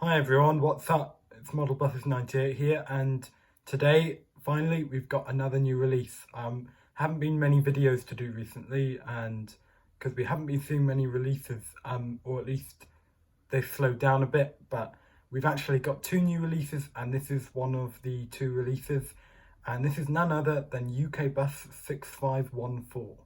Hi everyone, what's up? It's Model Buses 98 here, and today finally we've got another new release. Haven't been many videos to do recently, and because we haven't been seeing many releases, or at least they've slowed down a bit, but we've actually got two new releases, and this is one of the two releases, and this is none other than UKBUS 6514.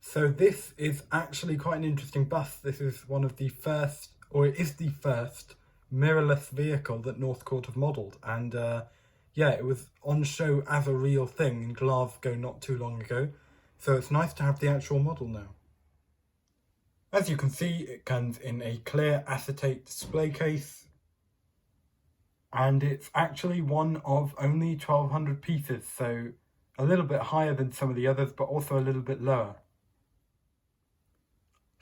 So this is actually quite an interesting bus. This is one of the first, or it is the first mirrorless vehicle that Northcord have modelled, and yeah, it was on show as a real thing in Glasgow not too long ago, so it's nice to have the actual model now. As you can see, it comes in a clear acetate display case, and it's actually one of only 1,200 pieces, so a little bit higher than some of the others, but also a little bit lower.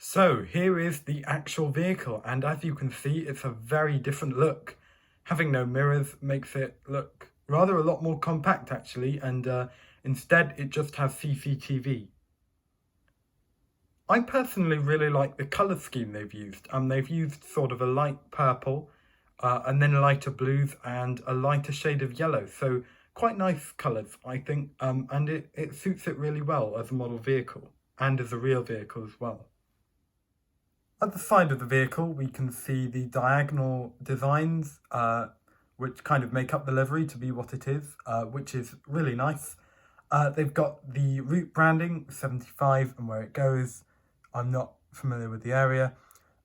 So here is the actual vehicle, and as you can see, it's a very different look. Having no mirrors makes it look rather a lot more compact actually, and instead it just has CCTV. I personally really like the colour scheme they've used. They've used sort of a light purple, and then lighter blues and a lighter shade of yellow, so quite nice colours I think, and it suits it really well as a model vehicle and as a real vehicle as well. At the side of the vehicle, we can see the diagonal designs, which kind of make up the livery to be what it is, which is really nice. They've got the route branding, 75, and where it goes. I'm not familiar with the area.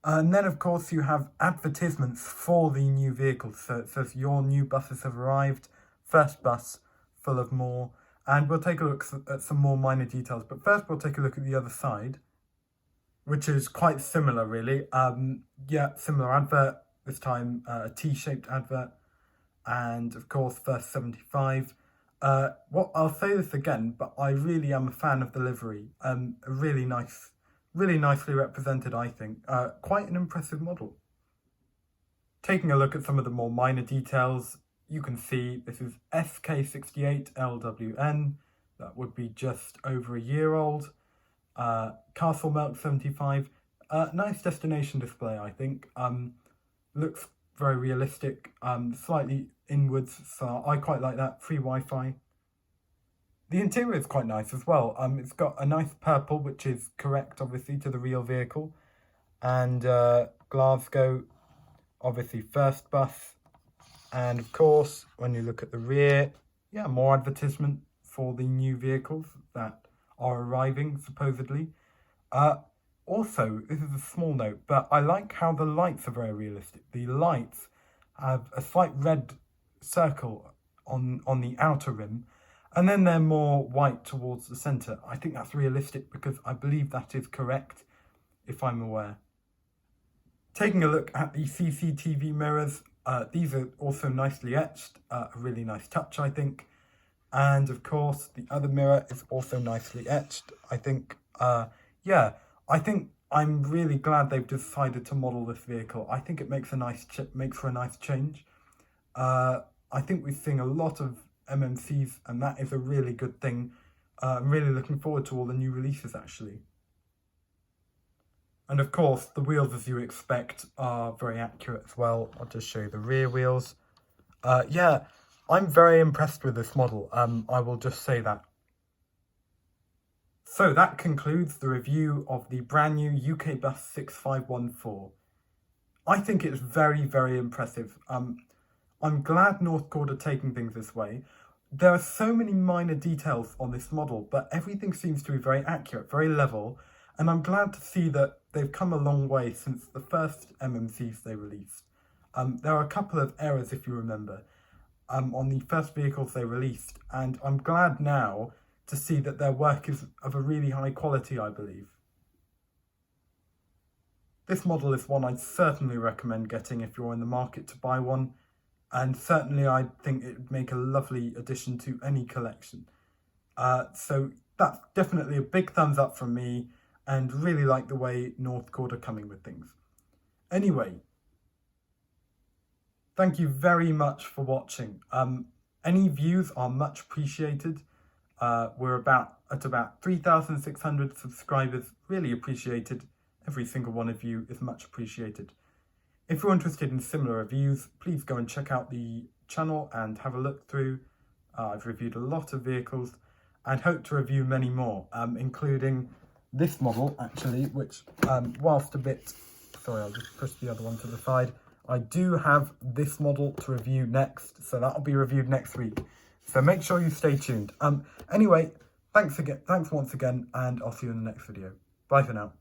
And then, of course, you have advertisements for the new vehicles. So it says, your new buses have arrived, first bus, full of more. And we'll take a look at some more minor details. But first, we'll take a look at the other side, which is quite similar really. Yeah, similar advert, this time a T-shaped advert, and of course first 75. I'll say this again, but I really am a fan of the livery. Really nice, really nicely represented, I think. Quite an impressive model. Taking a look at some of the more minor details, you can see this is SK68LWN, that would be just over a year old. Castle Milk 75, nice destination display I think, looks very realistic, slightly inwards, so I quite like that, free Wi-Fi. The interior is quite nice as well, it's got a nice purple which is correct obviously to the real vehicle, and Glasgow, obviously first bus, and of course when you look at the rear, yeah, more advertisement for the new vehicles that are arriving, supposedly. Also, this is a small note, but I like how the lights are very realistic. The lights have a slight red circle on the outer rim, and then they're more white towards the centre. I think that's realistic because I believe that is correct, if I'm aware. Taking a look at the CCTV mirrors, these are also nicely etched, a really nice touch I think. And of course, the other mirror is also nicely etched. I think, yeah, I think I'm really glad they've decided to model this vehicle. I think it makes for a nice change. I think we're seeing a lot of MMCs, and that is a really good thing. I'm really looking forward to all the new releases, actually. And of course, the wheels, as you expect, are very accurate as well. I'll just show you the rear wheels. Yeah. I'm very impressed with this model, I will just say that. So that concludes the review of the brand new UKBUS 6514. I think it's very, very impressive. I'm glad Northcord are taking things this way. There are so many minor details on this model, but everything seems to be very accurate, very level, and I'm glad to see that they've come a long way since the first MMCs they released. There are a couple of errors, if you remember, on the first vehicles they released, and I'm glad now to see that their work is of a really high quality, I believe. This model is one I'd certainly recommend getting if you're in the market to buy one, and certainly I think it would make a lovely addition to any collection. So that's definitely a big thumbs up from me, and really like the way Northcord are coming with things. Anyway, thank you very much for watching. Any views are much appreciated. We're at about 3,600 subscribers, really appreciated. Every single one of you is much appreciated. If you're interested in similar reviews, please go and check out the channel and have a look through. I've reviewed a lot of vehicles and hope to review many more, including this model actually, which whilst a bit, sorry, I'll just push the other one to the side. I do have this model to review next, so that'll be reviewed next week. So make sure you stay tuned. Anyway, thanks once again, and I'll see you in the next video. Bye for now.